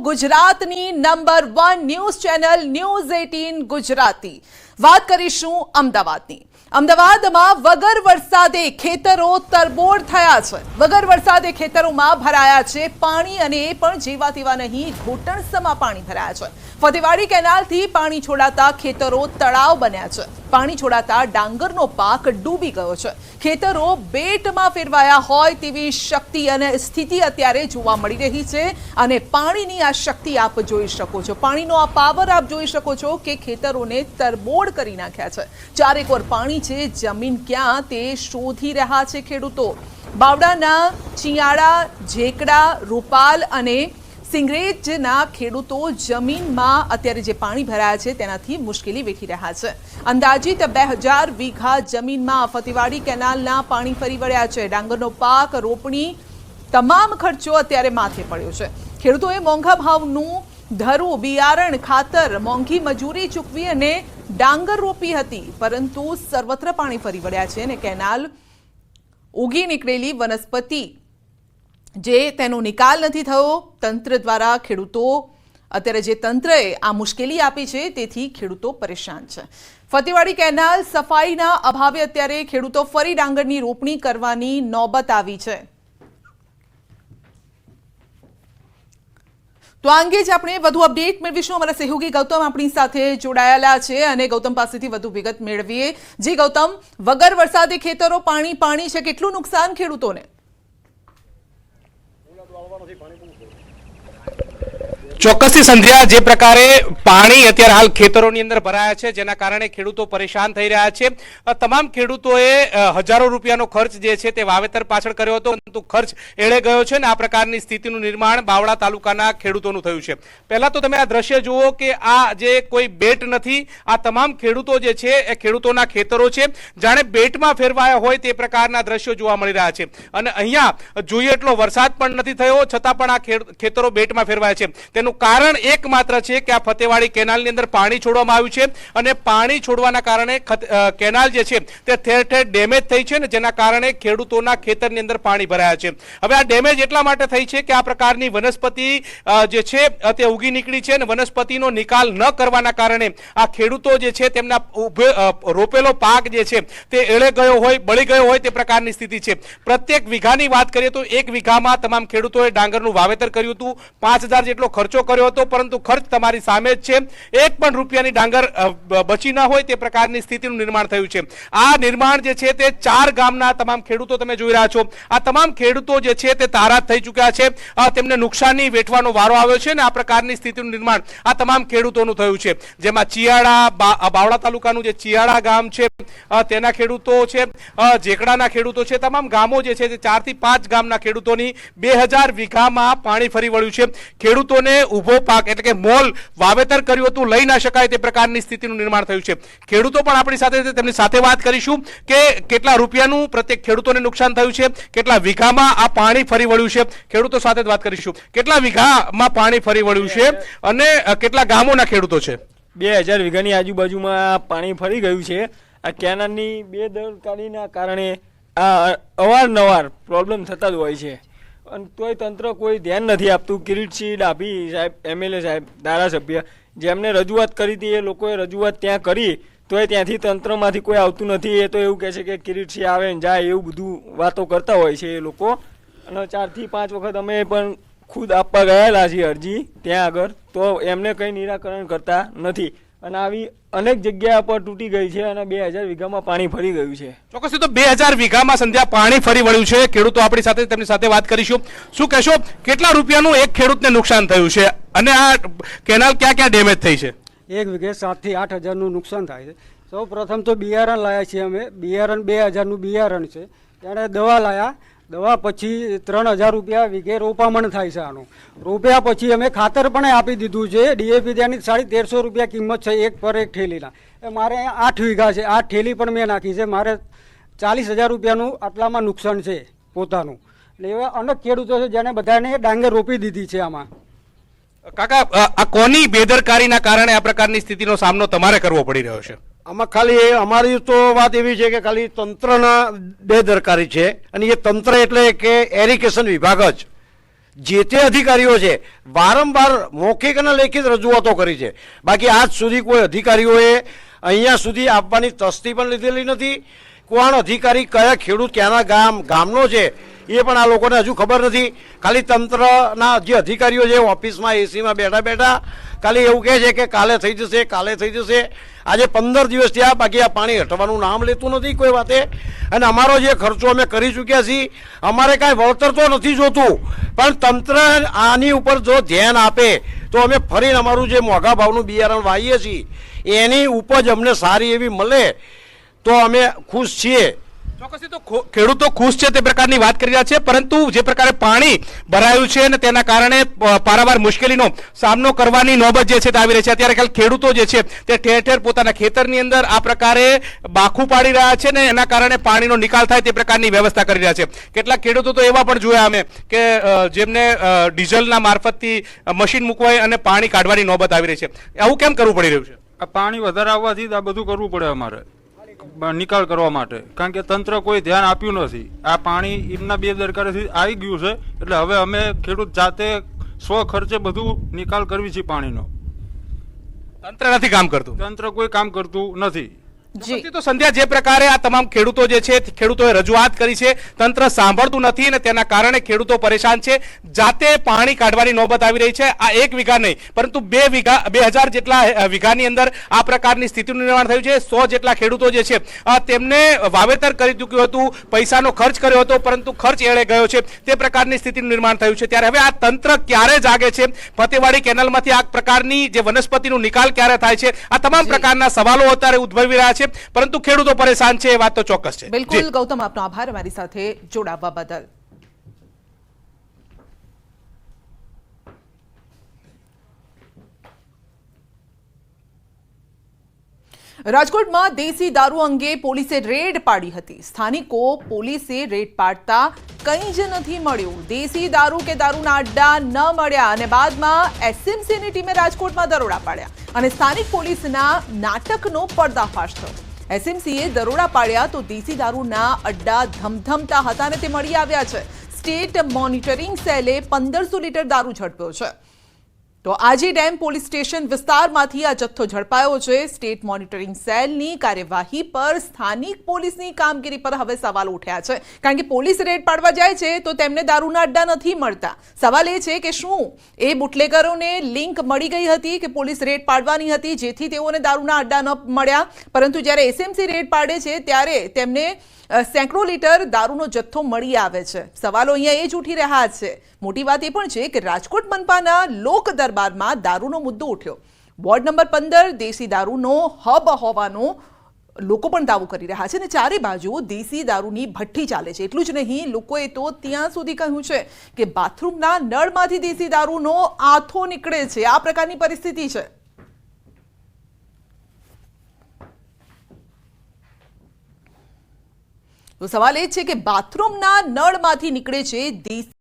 ગુજરાતની number 1 news channel news 18 Gujarati. વાત કરીશું અમદાવાદની। અમદાવાદમાં વગર વરસાદે ખેતરો તરબોળ થયા છે। વગર વરસાદે ખેતરોમાં ભરાયા છે પાણી અને એ પણ જેવા તેવા નહીં, ઘૂંટણસમા પાણી ભરાયા છે। ફતેવાડી કેનાલથી પાણી છોડાતા ખેતરો તળાવ બન્યા છે। પાણી છોડાતા ડાંગરનો પાક ડૂબી ગયો છે। ખેતરો બેટમાં ફેરવાયા હોય તેવી શક્તિ અને સ્થિતિ અત્યારે જોવા મળી રહી છે અને પાણીની આ શક્તિ આપ જોઈ શકો છો। પાણીનો આ પાવર આપ જોઈ શકો છો કે ખેતરોને તરબોળ કરી નાખ્યા છે। ચારેકોર પાણી છે, જમીન ક્યાં તે શોધી રહ્યા છે ખેડૂતો। બાવડાના ચિયાડા, ઝેકડા, રૂપાલ અને સિંગરેજના ખેડૂતો જમીનમાં અત્યારે જે પાણી ભરાયા છે તેનાથી મુશ્કેલી વેઠી રહ્યા છે। અંદાજિત 2000 વીઘા જમીનમાં ફતેવાડી કેનાલના પાણી ફરી વળ્યા છે। ડાંગરનો પાક, રોપણી, તમામ ખર્ચો અત્યારે માથે પડ્યો છે। ખેડૂતોએ મોંઘા ભાવનું ધરું, બિયારણ, ખાતર, મોંઘી મજૂરી ચૂકવી અને ડાંગર રોપી હતી, પરંતુ સર્વત્ર પાણી ફરી વળ્યા છે અને કેનાલ ઉગી નીકળેલી વનસ્પતિ જે તેનો નિકાલ નથી થયો। તંત્ર દ્વારા ખેડૂતો અત્યારે જે તંત્રએ આ મુશ્કેલી આપી છે તેથી ખેડૂતો પરેશાન છે। ફતેવાડી કેનાલ સફાઈના અભાવે અત્યારે ખેડૂતો ફરી ડાંગરની રોપણી કરવાની નોબત આવી છે। તો આ અંગે જ આપણે વધુ અપડેટ મેળવીશું। અમારા સહયોગી ગૌતમ આપણી સાથે જોડાયેલા છે અને ગૌતમ પાસેથી વધુ વિગત મેળવીએ। જી ગૌતમ, વગર વરસાદે ખેતરો પાણી છે, કેટલું નુકસાન ખેડૂતોને? ચોક્કસથી સંધ્યા, જે પ્રકારે પાણી અત્યારે હાલ ખેતરોની અંદર ભરાયા છે જેના કારણે ખેડૂતો પરેશાન થઈ રહ્યા છે। તમામ ખેડૂતોએ હજારો રૂપિયાનો ખર્ચ જે છે તે વાવેતર પાછળ કર્યો હતો, પરંતુ ખર્ચ એળે ગયો છે અને આ પ્રકારની સ્થિતિનું નિર્માણ બાવળા તાલુકાના ખેડૂતોનું થયું છે। પહેલા તો તમે આ દ્રશ્ય જુઓ કે આ જે કોઈ બેટ નથી, આ તમામ ખેડૂતો જે છે એ ખેડૂતોના ખેતરો છે, જાણે બેટમાં ફેરવાયા હોય તે પ્રકારના દ્રશ્યો જોવા મળી રહ્યા છે। અને અહીંયા જોઈએ એટલો વરસાદ પણ નથી થયો, છતાં પણ આ ખેતરો બેટમાં ફેરવાયા છે। તેનું કારણ એકમાત્ર છે કે આ ફતેવાડી કેનાલની અંદર પાણી છોડવામાં આવ્યું છે અને પાણી છોડવાના કારણે કેનાલ જે છે તે ઠેર ઠેર ડેમેજ થઈ છે ને જેના કારણે ખેડૂતોના ખેતરની અંદર પાણી ભરાયા છે। હવે આ ડેમેજ એટલા માટે થઈ છે કે આ પ્રકારની વનસ્પતિ જે છે તે ઉગી નીકળી છે અને વનસ્પતિનો નિકાલ ન કરવાના કારણે આ ખેડૂતો જે છે તેમના રોપેલો પાક જે છે તે એળે ગયો હોય, બળી ગયો હોય તે પ્રકારની સ્થિતિ છે। પ્રત્યેક વીઘાની વાત કરીએ તો એક વીઘામાં તમામ ખેડૂતોએ ડાંગરનું વાવેતર કર્યું હતું, 5000 જેટલો ખર્ચો કર્યો હતો, પરંતુ ખર્ચ તમારી સામે જ છે। એક પણ રૂપિયાની ડાંગર બચી ન હોય તે પ્રકારની સ્થિતિનું નિર્માણ થયું છે। આ નિર્માણ જે છે તે 4 ગામના તમામ ખેડૂતો તમે જોઈ રહ્યા છો। આ તમામ ખેડૂતો જે છે તે તારાત થઈ ચૂક્યા છે, તેમને નુકસાની વેઠવાનો વારો આવ્યો છે અને આ પ્રકારની સ્થિતિનું નિર્માણ આ તમામ ખેડૂતોનું થયું છે। જેમાં ચિયાડા, બાવળા તાલુકાનું જે ચિયાડા ગામ છે તેના ખેડૂતો છે, ઝેકડાના ખેડૂતો છે, તમામ ગામો જે છે તે 4 થી 5 ગામના ખેડૂતોની 2000 વીઘામાં પાણી ફરી વળ્યું છે। ખેડૂતોને ઉભો પાક એટલે કે મોલ વાવેતર કર્યું હતું, લઈ ના શકાય તે પ્રકારની સ્થિતિનું નિર્માણ થયું છે। ખેડૂતો પણ આપણી સાથે છે, તેમની સાથે વાત કરીશું કે કેટલા રૂપિયાનું પ્રત્યેક ખેડૂતોને નુકસાન થયું છે, કેટલા વીઘામાં આ પાણી ફરી વળ્યું છે। ખેડૂતો સાથે વાત કરીશું, કેટલા વીઘામાં પાણી ફરી વળ્યું છે અને કેટલા ગામોના ખેડૂતો છે? 2000 વીઘાની આજુબાજુમાં પાણી ફરી ગયું છે। આ કેનાલની બેદરકારીના કારણે આ અવારનવાર પ્રોબ્લેમ થતા જ હોય છે અને તોય તંત્ર કોઈ ધ્યાન નથી આપતું। કિરીટસિંહ ડાભી સાહેબ, MLA સાહેબ, ધારાસભ્ય, જેમને રજૂઆત કરી હતી એ લોકોએ રજૂઆત ત્યાં કરી તોય ત્યાંથી તંત્રમાંથી કોઈ આવતું નથી। એ તો એવું કહે છે કે કિરીટસિંહ આવે ને જાય, એવું બધું વાતો કરતા હોય છે એ લોકો। અને 4 થી 5 વખત અમે પણ ખુદ આપવા ગયેલા છીએ અરજી ત્યાં આગળ, તો એમને કંઈ નિરાકરણ કરતા નથી અને આવી અનેક જગ્યા પર તૂટી ગઈ છે અને 2000 વીઘામાં પાણી ફરી ગયું છે। ચોક્કસ, તો 2000 વીઘામાં સંધ્યા પાણી ફરી વળ્યું છે। ખેડૂતો આપણી સાથે, તેમની સાથે વાત કરીશું। શું કહેશો, કેટલા રૂપિયાનું એક ખેડૂતને નુકસાન થયું છે અને આ કેનાલ ક્યાં ક્યાં ડેમેજ થઈ છે? એક વીઘે 7 થી 8000નું નુકસાન થાય છે। સૌ પ્રથમ તો બિયારણ લાયા છીએ અમે, બિયારણ 2000નું બિયારણ છે, ત્યારે દવા લાયા, દવા પછી 3000 રૂપિયા વીઘે રોપામણ થાય છે। આનું રોપ્યા પછી અમે ખાતર પણ આપી દીધું છે। DAP ત્યાંની 1350 રૂપિયા કિંમત છે એક પર એક ઠેલીના। એ મારે 8 વીઘા છે, 8 ઠેલી પણ મેં નાખી છે। મારે 40000 રૂપિયાનું આટલામાં નુકસાન છે પોતાનું। એટલે એવા અનેક ખેડૂતો છે જેને બધાને ડાંગર રોપી દીધી છે। આમાં કાકા, આ કોની બેદરકારીના કારણે આ પ્રકારની સ્થિતિનો સામનો તમારે કરવો પડી રહ્યો છે? આમાં ખાલી અમારી તો વાત એવી છે કે ખાલી તંત્રના બેદરકારી છે અને એ તંત્ર એટલે કે એરિગેશન વિભાગ જ જે તે અધિકારીઓ છે વારંવાર મૌખિક અને લેખિત રજૂઆતો કરી છે, બાકી આજ સુધી કોઈ અધિકારીઓએ અહીંયા સુધી આપવાની તસ્દી પણ લીધેલી નથી. કોણ અધિકારી કયા ખેડૂત ક્યાંના ગામનો છે એ પણ આ લોકોને હજુ ખબર નથી. ખાલી તંત્રના જે અધિકારીઓ છે ઓફિસમાં એસીમાં બેઠા બેઠા ખાલી એવું કહે છે કે કાલે થઈ જશે, કાલે થઈ જશે. આજે 15 દિવસ થયા, બાકી આ પાણી હટવાનું નામ લેતું નથી કોઈ વાતે. અને અમારો જે ખર્ચો અમે કરી ચૂક્યા છીએ, અમારે કાંઈ વળતર તો નથી જોતું, પણ તંત્ર આની ઉપર જો ધ્યાન આપે તો અમે ફરીને અમારું જે મોંઘા ભાવનું બિયારણ વાવીએ છીએ એની ઉપજ અમને સારી એવી મળે તો અમે ખુશ છીએ. ચોક્કસથી તો ખેડૂતો ખુશ છે તે પ્રકારની વાત કરી રહ્યા છે, પરંતુ જે પ્રકારે પાણી ભરાયું છે અને તેના કારણે પારાવાર મુશ્કેલીનો સામનો કરવાની નોબત જે છે તે આવી રહી છે. અત્યારે ખાલી ખેડૂતો જે છે તે ઠેર ઠેર પોતાના ખેતરની અંદર આ પ્રકારે બાખું પાડી રહ્યા છે ને એના કારણે પાણીનો નિકાલ થાય તે પ્રકારની વ્યવસ્થા કરી રહ્યા છે. કેટલાક ખેડૂતો તો એવા પણ જોયા અમે કે જેમને ડીઝલના મારફતથી મશીન મૂકવાય અને પાણી કાઢવાની નોબત આવી રહી છે. આવું કેમ કરવું પડી રહ્યું છે? આ પાણી વધારે આવવાથી આ બધું કરવું પડે અમારે નિકાલ કરવા માટે, કારણ કે તંત્ર કોઈ ધ્યાન આપ્યું નથી. આ પાણી એમના બેદરકારીથી આવી ગયું છે, એટલે હવે અમે ખેડૂત જાતે સ્વ ખર્ચે બધું નિકાલ કરવી છે પાણીનો. તંત્ર નથી કામ કરતું, તંત્ર કોઈ કામ કરતું નથી. ચોક્કસથી તો સંધ્યા, જે પ્રકારે આ તમામ ખેડૂતો જે છે ખેડૂતોએ રજૂઆત કરી છે, તંત્ર સાંભળતું નથી અને તેના કારણે ખેડૂતો પરેશાન છે. જાતે પાણી કાઢવાની નોબત આવી રહી છે. આ 1 વીઘા નહીં પરંતુ 2000 જેટલા વીઘાની અંદર આ પ્રકારની સ્થિતિનું નિર્માણ થયું છે. 100 જેટલા ખેડૂતો જે છે તેમને વાવેતર કરી ચૂક્યું હતું, પૈસાનો ખર્ચ કર્યો હતો, પરંતુ ખર્ચ એળે ગયો છે. તે પ્રકારની સ્થિતિનું નિર્માણ થયું છે. ત્યારે હવે આ તંત્ર ક્યારે જાગે છે, ફતેવાડી કેનાલમાંથી આ પ્રકારની જે વનસ્પતિનો નિકાલ ક્યારે થાય છે, આ તમામ પ્રકારના સવાલો અત્યારે ઉદ્ભવી રહ્યા છે, પરંતુ ખેડૂતો પરેશાન છે એ વાત તો ચોક્કસ છે. બિલકુલ ગૌતમ, આપનો આભાર અમારી સાથે જોડાવા બદલ. રાજકોટમાં દેશી દારૂ અંગે પોલીસે રેડ પાડી હતી. સ્થાનિકો પોલીસે રેડ પાડતા કંઈ જ નથી મળ્યું. દેશી દારૂ કે દારૂના અડ્ડા ન મળ્યા અને બાદમાં એસએમસીની ટીમે રાજકોટમાં દરોડા પાડ્યા અને સ્થાનિક પોલીસના નાટકનો પર્દાફાશ થયો. એસએમસીએ દરોડા પાડ્યા તો દેશી દારૂના અડ્ડા ધમધમતા હતા અને તે મળી આવ્યા છે. સ્ટેટ મોનિટરિંગ સેલે 1500 લીટર દારૂ ઝડપ્યો છે. તો આજી ડેમ પોલીસ સ્ટેશન વિસ્તારમાંથી આ જથ્થો ઝડપાયો છે. સ્ટેટ મોનિટરિંગ સેલની કાર્યવાહી પર સ્થાનિક પોલીસની કામગીરી પર હવે સવાલ ઉઠ્યા છે, કારણ કે પોલીસ રેડ પાડવા જાય છે તો તેમને દારૂના અડ્ડા નથી મળતા. સવાલ એ છે કે શું એ બુટલેગરોને લિંક મળી ગઈ હતી કે પોલીસ રેડ પાડવાની હતી જેથી તેઓને દારૂના અડ્ડા ન મળ્યા, પરંતુ જ્યારે એસએમસી રેડ પાડે છે ત્યારે તેમને સેંકડો લીટર દારૂનો જથ્થો મળી આવે છે. સવાલો અહીંયા એ જ ઉઠી રહ્યા છે. મોટી વાત એ પણ છે કે રાજકોટ મનપાના લોક દરબારમાં દારૂનો મુદ્દો ઉઠ્યો. વોર્ડ નંબર 15 દેશી દારૂનો હબ હોવાનો લોકો પણ દાવો કરી રહ્યા છે અને ચારે બાજુ દેશી દારૂની ભઠ્ઠી ચાલે છે. એટલું જ નહીં, લોકોએ તો ત્યાં સુધી કહ્યું છે કે બાથરૂમના નળમાંથી દેશી દારૂનો આથો નીકળે છે. આ પ્રકારની પરિસ્થિતિ છે. તો સવાલ એ છે કે બાથરૂમના નળમાંથી નીકળે છે દેશી